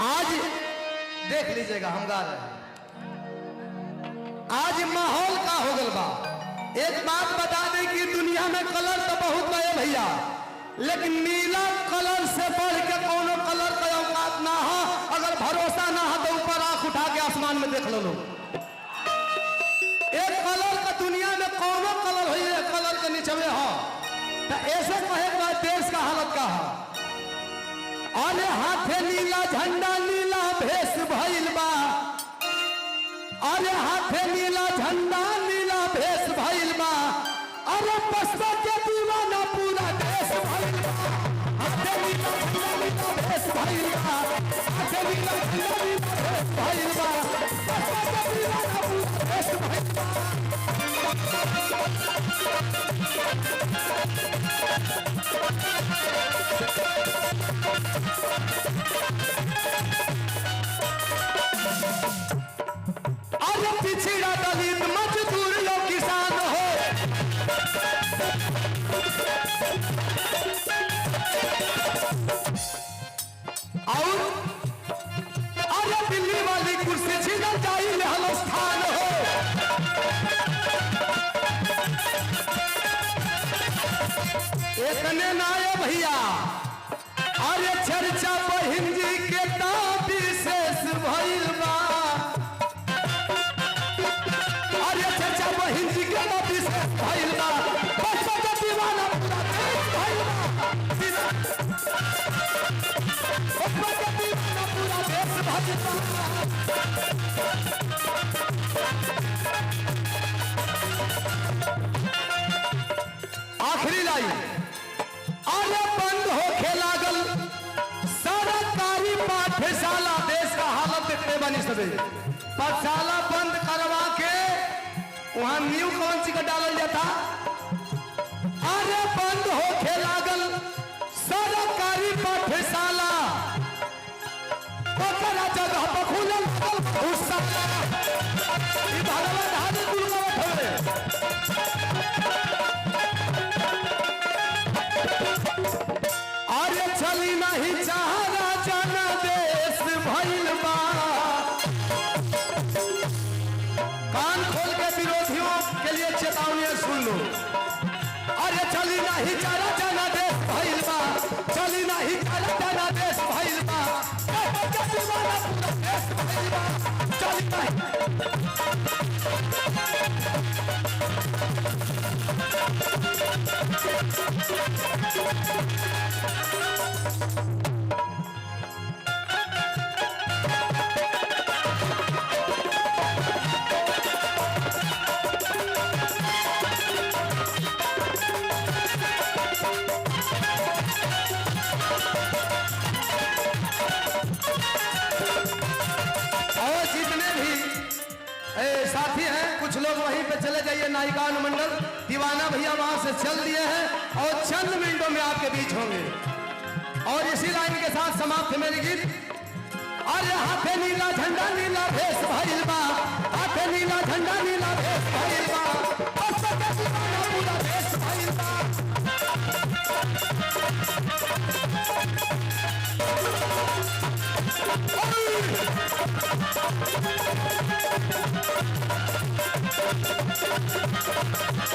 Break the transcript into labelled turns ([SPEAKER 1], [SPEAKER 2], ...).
[SPEAKER 1] आज देख लीजिएगा हम गा रहे हैं। आज माहौल का हो गल बा। एक बात बता दें कि दुनिया में कलर तो बहुत है भैया, लेकिन नीला कलर से बढ़ के कोनो कलर का औकात ना हो। अगर भरोसा ना हो तो ऊपर आंख उठा के आसमान में देख लो। एक कलर का दुनिया में कोनो कलर हो, एक कलर के नीचे में हो तो ऐसे कहे बाद देश का हालत का है। अरे हाथे नीला झंडा नीला भेष भइल बा। अरे हाथे नीला झंडा नीला भेष भइल बा। अरे बसपा के दीवाना पूरा देश भइल बा। हाथे नीला झंडा नीला भेष भइल बा। हाथे नीला झंडा नीला भेष भइल बा। बसपा के दीवाना पूरा देश भइल बा। अरे पिछड़ा दलित मजदूर लोग किसान हो। और अरे दिल्ली वाली कुर्सी छीनल जाई स्थान हो। इतने ना है भैया, अरे चर्चा बहिन जी के विशेष भइल बा। अरे चर्चा बहिन जी के विशेष भइल बा। बसपा के दीवाना पूरा देश भइल बा। बसपा के दीवाना पूरा देश भइल बा। आखिरी लाइन, अरे बंद होके लागल सरकारी पाठशाला। देश का हालत देखते बनी सबे। पाठशाला बंद करवा के वहां न्यू कौन सी का डालल जाता। अरे बंद होके लागल सरकारी पाठशाला। ओकरा जगह पर खुलल भूसाला। ई भरवा धानी गुलगवत होवे। अरे चली नहीं चाहना जाना देश भइल बा। कान खोल के विरोधियों के लिए चेतावनी सुन लो। अरे चली नहीं चाहना जाना देश भइल बा। चली नहीं चाहना जाना देश भइल बा। दीवाना पूरा देश भइल बा। चली नहीं साथी हैं कुछ लोग वहीं पे चले जाइए। नायिका अनुमंडल दीवाना भैया वहां से चल दिए हैं और चंद मिनटों में आपके बीच होंगे। और इसी लाइन के साथ समाप्त मेरी गीत। अरे हाथे नीला झंडा नीला भेष भइल बा। हाथे नीला झंडा नीला भेष भइल बा। बसपा के दीवाना पूरा देश भइल बा। Oh!